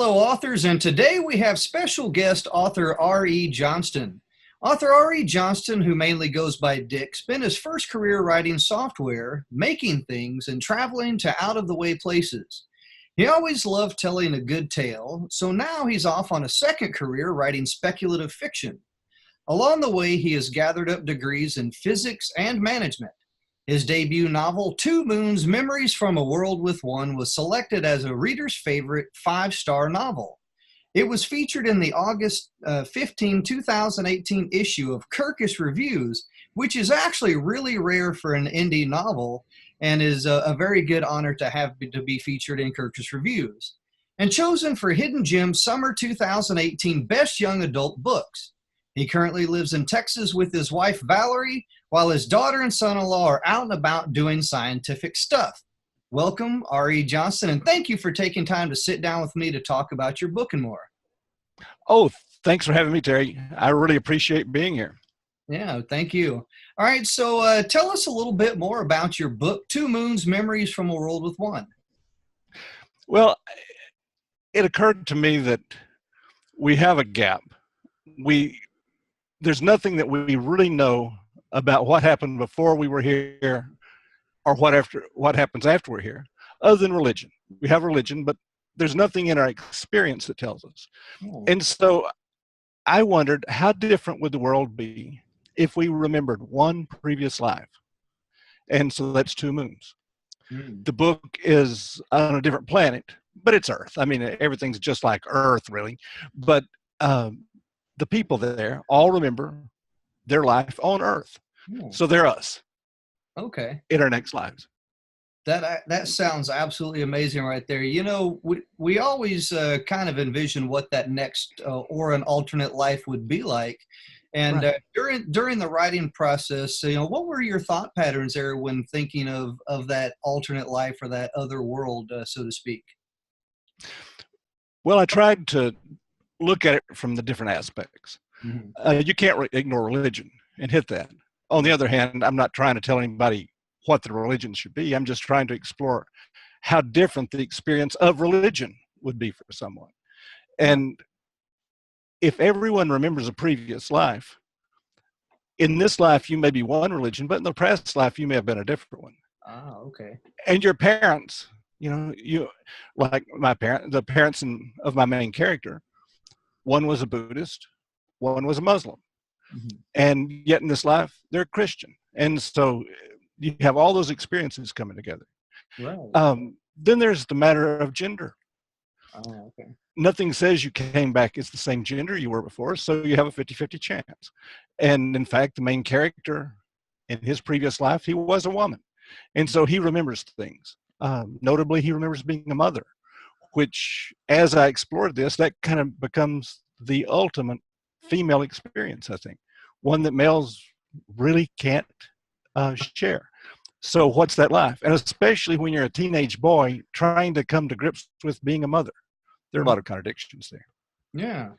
fellow authors, and today we have special guest author R.E. Johnston. Author R.E. Johnston, who mainly goes by Dick, spent his first career writing software, making things, and traveling to out-of-the-way places. He always loved telling a good tale, so now he's off on a second career writing speculative fiction. Along the way, he has gathered up degrees in physics and management. His debut novel, 2 Moons, Memories from a World with One, was selected as a reader's favorite 5-star novel. It was featured in the August 15, 2018 issue of Kirkus Reviews, which is actually really rare for an indie novel and is a very good honor to have to be featured in Kirkus Reviews. And chosen for Hidden Gems Summer 2018 Best Young Adult Books. He currently lives in Texas with his wife, Valerie, while his daughter and son-in-law are out and about doing scientific stuff. Welcome, R.E. Johnston, and thank you for taking time to sit down with me to talk about your book and more. Oh, thanks for having me, Terry. I really appreciate being here. Yeah, thank you. All right, so tell us a little bit more about your book, 2 Moons, Memories from a World with One. Well, it occurred to me that we have a gap. There's nothing that we really know about what happened before we were here or what happens after we're here, other than religion. We have religion, but there's nothing in our experience that tells us. Oh. And so I wondered, how different would the world be if we remembered one previous life? And so that's 2 moons. The book is on a different planet, but it's Earth. I mean, everything's just like Earth, really. But the people there all remember their life on Earth. So they're us. Okay. In our next lives. That sounds absolutely amazing right there. You know, we always kind of envision what that next or an alternate life would be like. And right. During the writing process, you know, what were your thought patterns there when thinking of that alternate life or that other world, so to speak? Well, I tried to look at it from the different aspects. Mm-hmm. You can't ignore religion and hit that. On the other hand, I'm not trying to tell anybody what the religion should be. I'm just trying to explore how different the experience of religion would be for someone. And if everyone remembers a previous life, in this life you may be one religion, but in the past life you may have been a different one. Ah, okay. And your parents, like the parents of my main character, one was a Buddhist, one was a Muslim. Mm-hmm. And yet in this life, they're Christian. And so you have all those experiences coming together. Right. Then there's the matter of gender. Oh, okay. Nothing says you came back as the same gender you were before, so you have a 50-50 chance. And in fact, the main character in his previous life, he was a woman. And so he remembers things. Notably, he remembers being a mother, which, as I explored this, that kind of becomes the ultimate female experience, I think, one that males really can't share. So what's that life? And especially when you're a teenage boy trying to come to grips with being a mother, there are a lot of contradictions there. Yeah,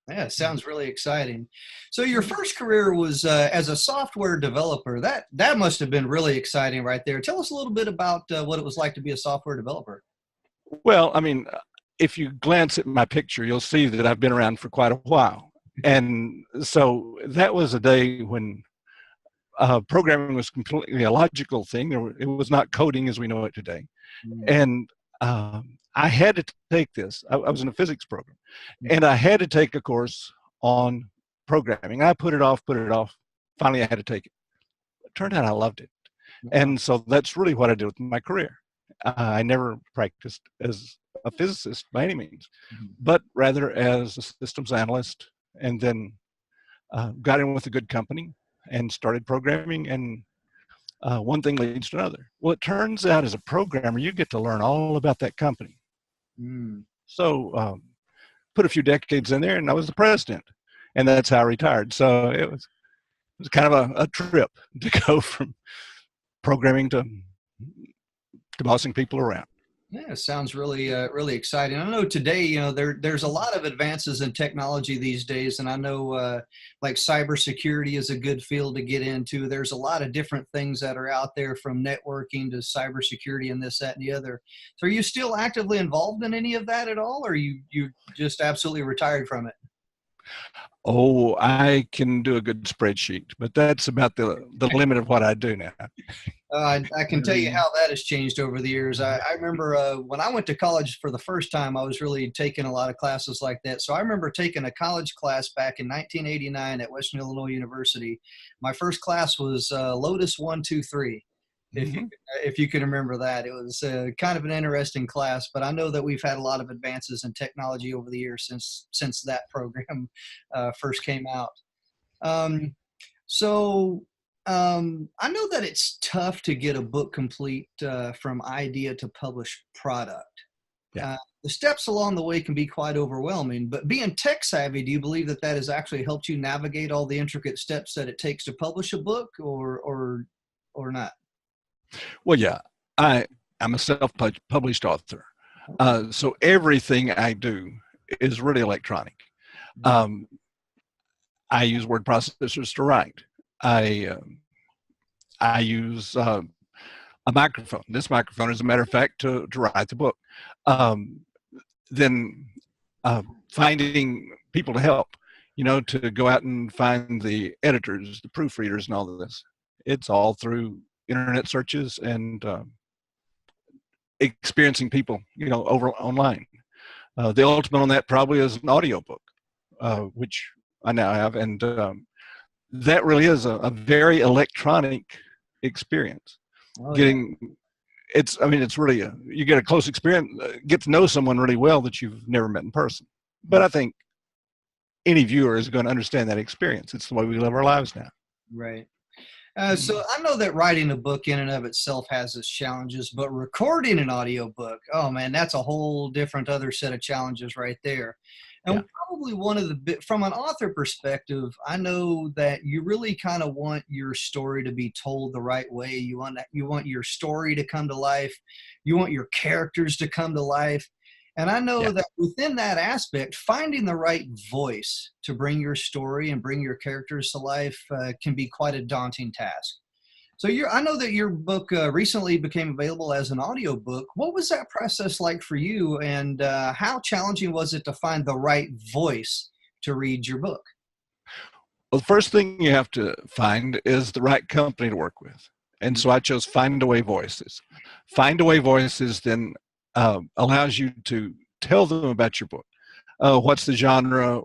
it sounds really exciting. So your first career was as a software developer. That must have been really exciting right there. Tell us a little bit about what it was like to be a software developer. Well, I mean, if you glance at my picture, you'll see that I've been around for quite a while. And so that was a day when programming was completely a logical thing. It was not coding as we know it today. And I had to take this. I was in a physics program. And I had to take a course on programming. I put it off. Finally, I had to take it. It turned out I loved it. And so that's really what I did with my career. I never practiced as a physicist by any means, but rather as a systems analyst, and then got in with a good company and started programming, and one thing leads to another. Well, it turns out as a programmer, you get to learn all about that company. So put a few decades in there, and I was the president, and that's how I retired. So it was kind of a trip to go from programming to bossing people around. Yeah, sounds really, really exciting. I know today, there's a lot of advances in technology these days, and I know like cybersecurity is a good field to get into. There's a lot of different things that are out there, from networking to cybersecurity and this, that, and the other. So, are you still actively involved in any of that at all, or you just absolutely retired from it? Oh, I can do a good spreadsheet, but that's about the limit of what I do now. I can tell you how that has changed over the years. I remember when I went to college for the first time, I was really taking a lot of classes like that. So I remember taking a college class back in 1989 at Western Illinois University. My first class was Lotus 123. Mhm. If you can remember that, it was kind of an interesting class. But I know that we've had a lot of advances in technology over the years since that program first came out. Um, so I know that it's tough to get a book complete from idea to published product. Yeah. The steps along the way can be quite overwhelming, but being tech savvy, do you believe that that has actually helped you navigate all the intricate steps that it takes to publish a book, or not? Well, yeah, I'm a self-published author, Okay. so everything I do is really electronic. Mhm. Um, I use word processors to write. I I use a microphone. This microphone, as a matter of fact, to write the book. Um, then finding people to help, to go out and find the editors, the proofreaders, and all of this. It's all through internet searches and experiencing people, over online. The ultimate on that probably is an audiobook, which I now have, and that really is a very electronic experience. Oh yeah. Getting it's I mean it's really you get a close experience, get to know someone really well that you've never met in person. But I think any viewer is going to understand that experience. It's the way we live our lives now. Right. So I know that writing a book in and of itself has its challenges, but recording an audiobook, oh man, that's a whole different other set of challenges right there. Yeah, And probably one of the from an author perspective, I know that you really kind of want your story to be told the right way. You want your story to come to life. You want your characters to come to life. And I know yeah. that within that aspect, finding the right voice to bring your story and bring your characters to life can be quite a daunting task. So I know that your book recently became available as an audiobook. What was that process like for you, and how challenging was it to find the right voice to read your book? Well, the first thing you have to find is the right company to work with. And Mhm. so I chose Find Away Voices. Find Away Voices then allows you to tell them about your book. What's the genre?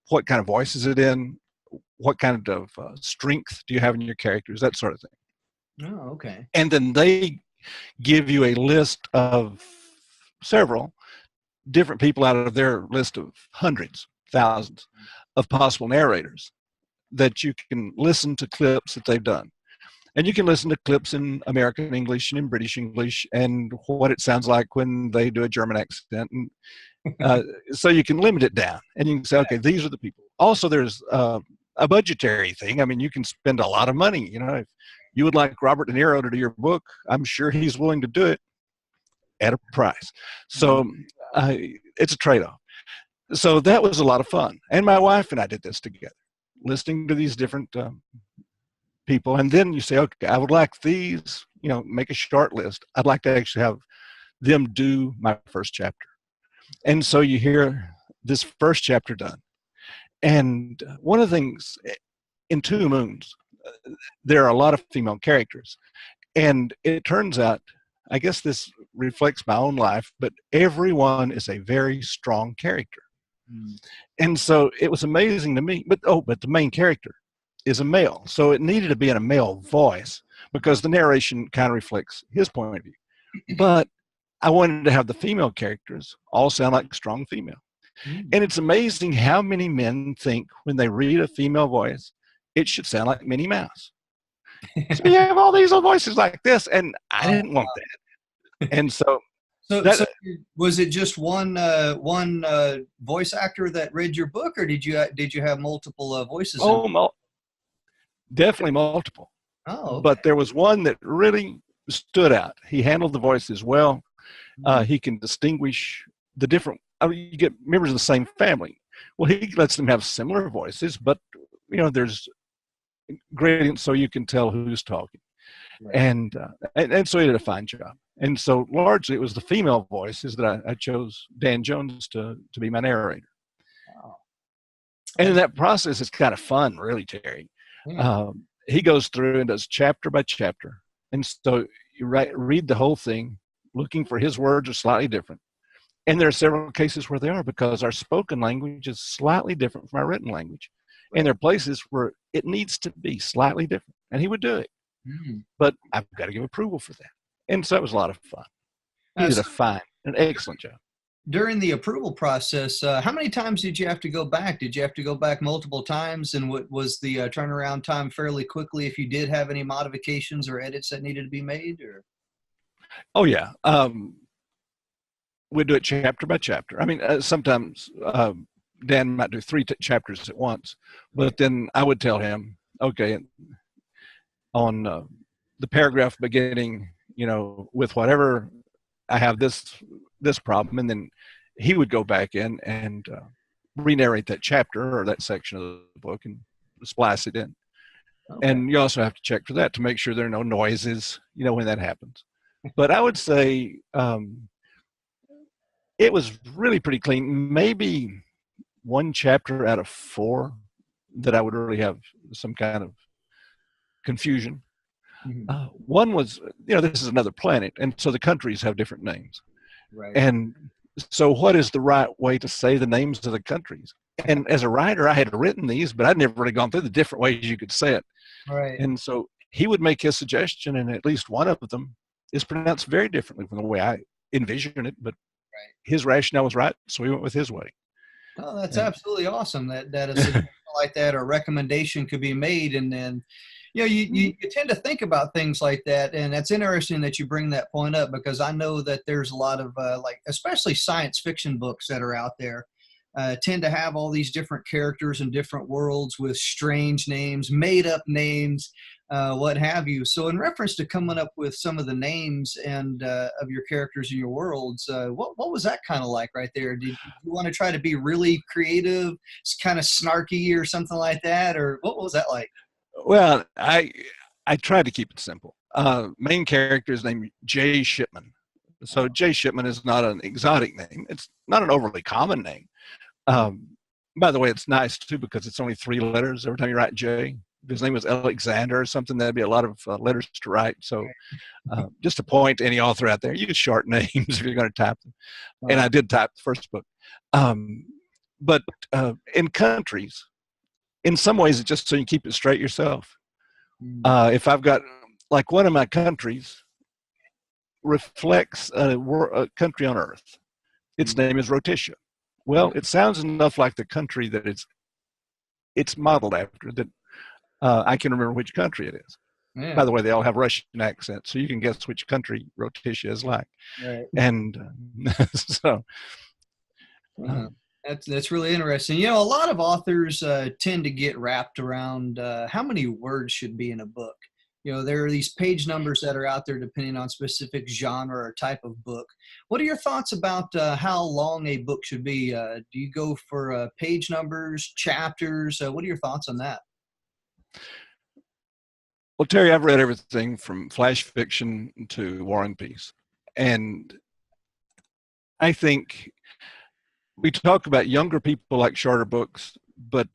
What kind of voice is it in? What kind of strength do you have in your characters? That sort of thing. Oh, okay. And then they give you a list of several different people out of their list of hundreds, thousands of possible narrators that you can listen to clips that they've done. And you can listen to clips in American English and in British English and what it sounds like when they do a German accent. And so you can limit it down and you can say, okay, these are the people. Also, there's a budgetary thing. I mean, you can spend a lot of money. If you would like Robert De Niro to do your book, I'm sure he's willing to do it at a price. Mhm. So it's a trade-off. So that was a lot of fun. And my wife and I did this together, listening to these different people. And then you say, okay, I would like these, make a short list. I'd like to actually have them do my first chapter. And so you hear this first chapter done. And one of the things in Two Moons, there are a lot of female characters. And it turns out, I guess this reflects my own life, but everyone is a very strong character. Mm. And so it was amazing to me. But the main character is a male. So it needed to be in a male voice because the narration kind of reflects his point of view. But I wanted to have the female characters all sound like strong female. Mm. And it's amazing how many men think when they read a female voice, it should sound like Minnie Mouse. So you have all these little voices like this, and I Oh, didn't want that. And so so that was it just one voice actor that read your book, or did you have multiple voices in? oh, definitely multiple, Oh, okay. but there was one that really stood out. He handled the voices well, He can distinguish the different. I mean, you get members of the same family. Well, he lets them have similar voices, but there's gradients so you can tell who's talking. Right. And so he did a fine job. And so largely it was the female voices that I chose Dan Jones to be my narrator. Wow. And in that process, it's kind of fun, really, Terry. Yeah. He goes through and does chapter by chapter. And so you read the whole thing, looking for his words are slightly different. And there are several cases where they are, because our spoken language is slightly different from our written language. Right. And there are places where it needs to be slightly different. And he would do it. But I've got to give approval for that. And so it was a lot of fun. He did an excellent job. During the approval process, how many times did you have to go back? Did you have to go back multiple times? And what was the turnaround time fairly quickly if you did have any modifications or edits that needed to be made? Or? Oh, yeah. We'd do it chapter by chapter. I mean, sometimes Dan might do 3 chapters at once, but then I would tell him, okay, on the paragraph beginning, with whatever, I have this problem, and then he would go back in and re-narrate that chapter or that section of the book and splice it in. Okay. And you also have to check for that to make sure there are no noises, when that happens. But I would say it was really pretty clean. Maybe 1 chapter out of 4 that I would really have some kind of confusion. One was, this is another planet, and so the countries have different names. Right. And so what is the right way to say the names of the countries? And as a writer, I had written these, but I'd never really gone through the different ways you could say it. Right. And so he would make his suggestion, and at least one of them is pronounced very differently from the way I envisioned it, but his rationale was right, so we went with his way. Oh, that's absolutely awesome that a suggestion like that or recommendation could be made, and then you tend to think about things like that, and that's interesting that you bring that point up, because I know that there's a lot of especially science fiction books that are out there tend to have all these different characters and different worlds with strange names, made up names, what have you. So in reference to coming up with some of the names and of your characters and your worlds, what was that kind of like right there? Did you want to try to be really creative, kind of snarky or something like that, or what was that like? Well, I tried to keep it simple. Main character is named Jay Shipman. So Jay Shipman is not an exotic name. It's not an overly common name. By the way, it's nice too because it's only 3 letters every time you write Jay. If his name was Alexander or something, that'd be a lot of letters to write. So just a point to any author out there, use short names if you're going to type them. And I did type the first book. But in countries, in some ways, it's just so you keep it straight yourself. If I've got, like, one of my countries reflects a country on Earth. Its name is Rhodesia. Well, it sounds enough like the country that it's modeled after that I can remember which country it is. Yeah. By the way, they all have Russian accents, so you can guess which country Rhodesia is like. Right. And so... That's really interesting. A lot of authors tend to get wrapped around how many words should be in a book. There are these page numbers that are out there depending on specific genre or type of book. What are your thoughts about how long a book should be? Do you go for page numbers, chapters? What are your thoughts on that? Well, Terry, I've read everything from flash fiction to War and Peace. And I think we talk about younger people like shorter books, but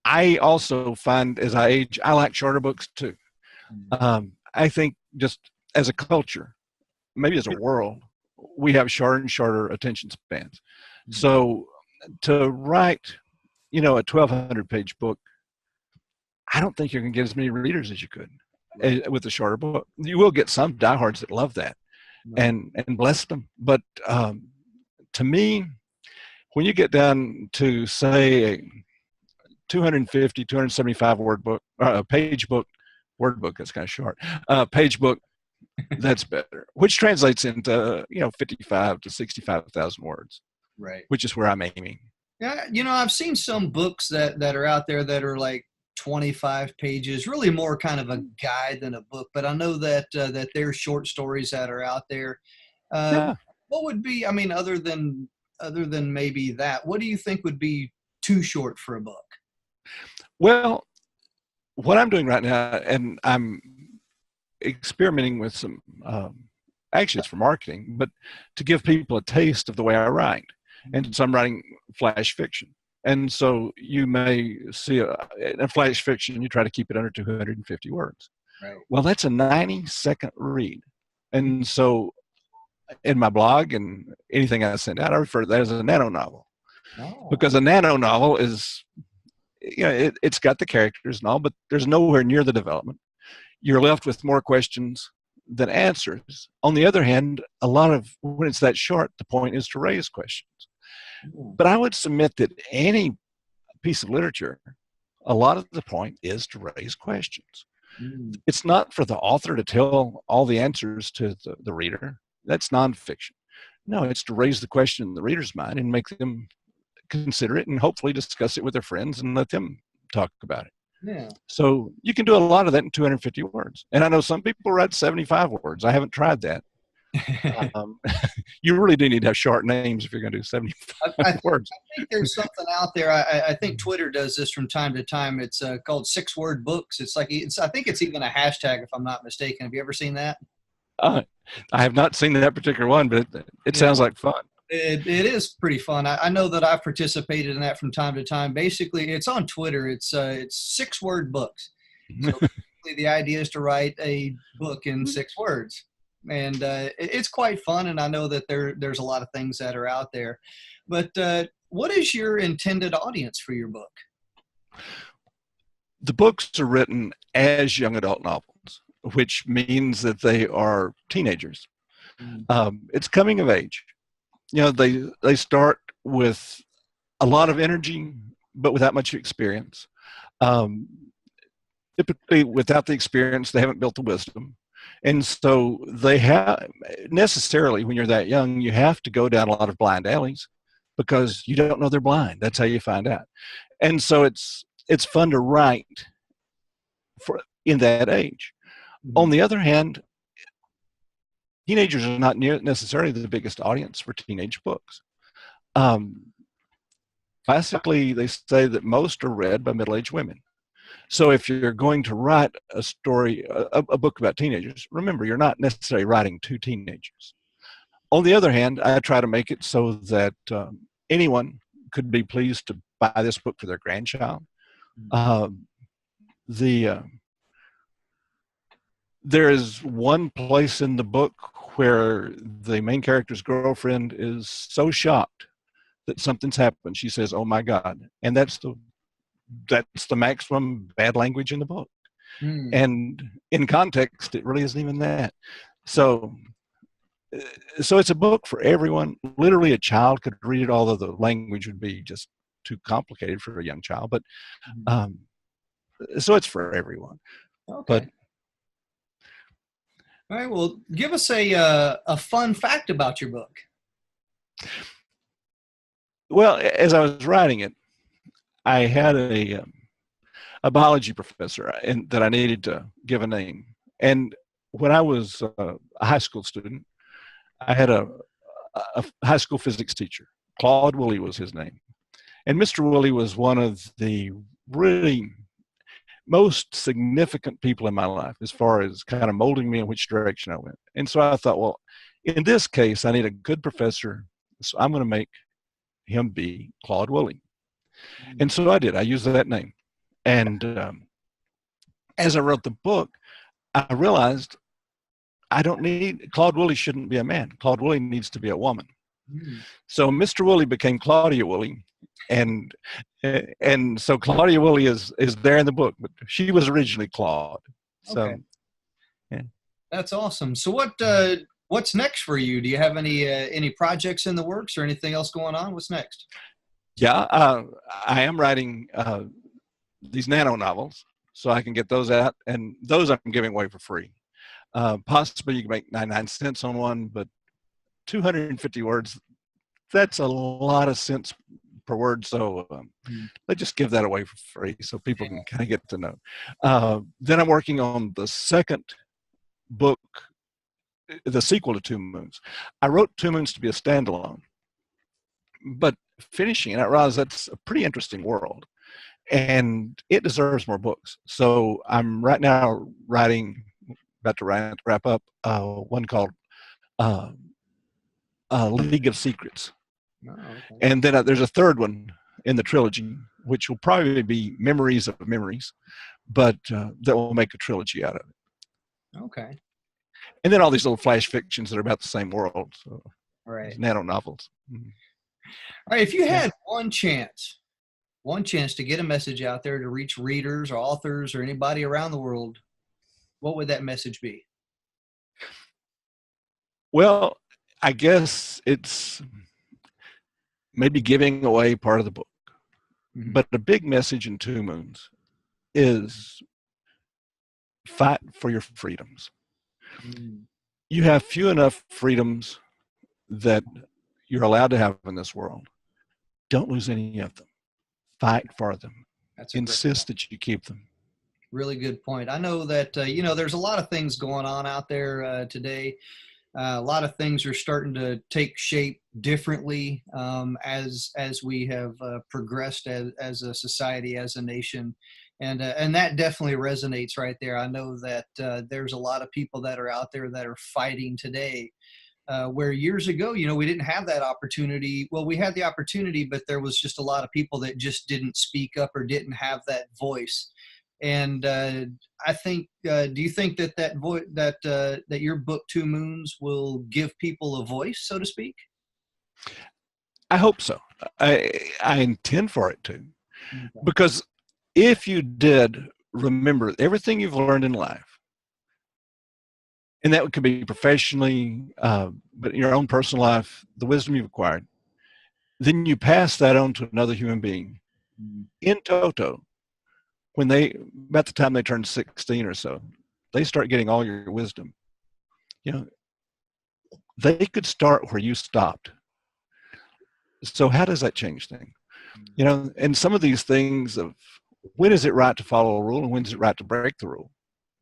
I also find as I age, I like shorter books too. I think just as a culture, maybe as a world, we have shorter and shorter attention spans. So to write, a 1,200 page book, I don't think you're going to get as many readers as you could with a shorter book. You will get some diehards that love that and bless them. But to me, when you get down to, say, a 250, 275 word book, page book, word book, that's kind of short, page book, that's better, which translates into, 55 to 65,000 words, right? Which is where I'm aiming. Yeah, I've seen some books that are out there that are like 25 pages, really more kind of a guide than a book. But I know that there's short stories that are out there. Yeah. what would be, I mean, other than maybe that, what do you think would be too short for a book? Well, what I'm doing right now, and I'm experimenting with some, actually it's for marketing, but to give people a taste of the way I write. And so I'm writing flash fiction. And so you may see in flash fiction, you try to keep it under 250 words. Right. Well, that's a 90-second read. And so in my blog and anything I send out, I refer to that as a nano novel. Oh. Because a nano novel is, you know, it's got the characters and all, but there's nowhere near the development. You're left with more questions than answers. On the other hand, a lot of, when it's that short, the point is to raise questions. But I would submit that any piece of literature, a lot of the point is to raise questions. It's not for the author to tell all the answers to the reader. That's nonfiction. No, it's to raise the question in the reader's mind and make them consider it and hopefully discuss it with their friends and let them talk about it. Yeah. So you can do a lot of that in 250 words. And I know some people write 75 words. I haven't tried that. You really do need to have short names if you're going to do 75 words. I think there's something out there. I think Twitter does this from time to time. It's called 6-word books. It's like, I think it's even a hashtag if I'm not mistaken. Have you ever seen that? I have not seen that particular one, but it sounds like fun. It is pretty fun. I know that I've participated in that from time to time. Basically, it's on Twitter. It's 6-word books. So basically the idea is to write a book in 6 words. And it's quite fun, and I know that there's a lot of things that are out there. But what is your intended audience for your book? The books are written as young adult novels, which means that they are teenagers. It's coming of age. You know, they start with a lot of energy, but without much experience. Typically, without the experience, they haven't built the wisdom. And so they have, necessarily, when you're that young, you have to go down a lot of blind alleys because you don't know they're blind. That's how you find out. And so it's fun to write in that age. On the other hand, teenagers are not necessarily the biggest audience for teenage books. Classically, they say that most are read by middle-aged women. So if you're going to write a story, a book about teenagers, remember, you're not necessarily writing to teenagers. On the other hand, I try to make it so that anyone could be pleased to buy this book for their grandchild. There is one place in the book where the main character's girlfriend is so shocked that something's happened. She says, "Oh my God." And that's the maximum bad language in the book. And in context, it really isn't even that. So it's a book for everyone. Literally, a child could read it, although the language would be just too complicated for a young child. But so it's for everyone. Okay. But all right. Well, give us a fun fact about your book. Well, as I was writing it, I had a biology professor that I needed to give a name. And when I was a high school student, I had a high school physics teacher. Claude Woolley was his name. And Mr. Woolley was one of the really most significant people in my life as far as kind of molding me in which direction I went. And so I thought, well, in this case, I need a good professor. So I'm going to make him be Claude Woolley. And so I did. I used that name. And as I wrote the book, I realized Claude Woolley shouldn't be a man. Claude Woolley needs to be a woman. So Mr. Woolley became Claudia Woolley. And so Claudia Woolley is there in the book, but she was originally Claude. So, okay. Yeah. That's awesome. So what's next for you? Do you have any projects in the works or anything else going on? What's next? Yeah, I am writing these nano novels, so I can get those out, and those I'm giving away for free. Possibly you can make 99 cents on one, but 250 words, that's a lot of cents per word, so let's just give that away for free so people can kind of get to know. Then I'm working on the second book the sequel to Two Moons. I wrote Two Moons to be a standalone, but finishing it, I realized that's a pretty interesting world, and it deserves more books. So I'm right now about to wrap up one called uh, League of Secrets. Oh, okay. And then there's a third one in the trilogy, which will probably be Memories of Memories, but that will make a trilogy out of it. Okay. And then all these little flash fictions that are about the same world. So Right. nano novels. Mm-hmm. All right. If you had one chance to get a message out there to reach readers or authors or anybody around the world, what would that message be? Well, I guess it's maybe giving away part of the book. Mm-hmm. But the big message in Two Moons is fight for your freedoms. Mm. You have few enough freedoms that you're allowed to have in this world. Don't lose any of them. Fight for them. Insist that you keep them. Really good point. I know that, there's a lot of things going on out there today. A lot of things are starting to take shape differently as we have progressed as a society, as a nation. And that definitely resonates right there. I know that there's a lot of people that are out there that are fighting today, where years ago, we didn't have that opportunity. Well, we had the opportunity, but there was just a lot of people that just didn't speak up or didn't have that voice. And I think, do you think that your book Two Moons will give people a voice, so to speak? I hope so. I intend for it to, okay. Because if you did remember everything you've learned in life, and that could be professionally, but in your own personal life, the wisdom you've acquired, then you pass that on to another human being. In toto, about the time they turn 16 or so, they start getting all your wisdom. They could start where you stopped. So how does that change things? And some of these things of when is it right to follow a rule and when is it right to break the rule?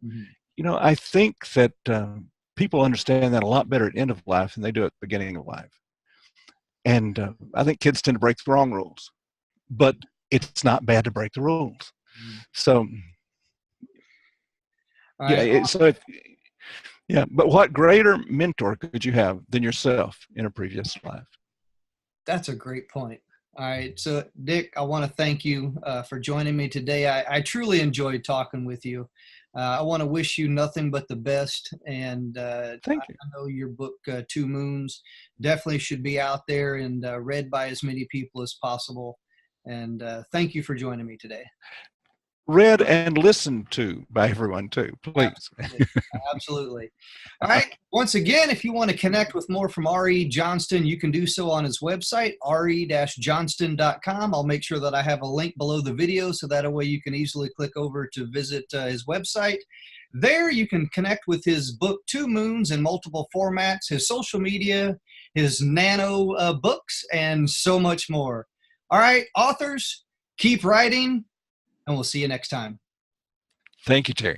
Mm-hmm. I think that people understand that a lot better at the end of life than they do at the beginning of life. And I think kids tend to break the wrong rules, but it's not bad to break the rules. So, but what greater mentor could you have than yourself in a previous life? That's a great point. All right. So, Dick, I want to thank you for joining me today. I truly enjoyed talking with you. I want to wish you nothing but the best. And thank you. I know your book, Two Moons, definitely should be out there and read by as many people as possible. And thank you for joining me today. Read and listened to by everyone too, please. Absolutely. All right. Once again, if you want to connect with more from RE Johnston, you can do so on his website, re-johnston.com. I'll make sure that I have a link below the video so that way you can easily click over to visit his website. There you can connect with his book, Two Moons, in multiple formats, his social media, his nano books, and so much more. All right, authors, keep writing. And we'll see you next time. Thank you, Terry.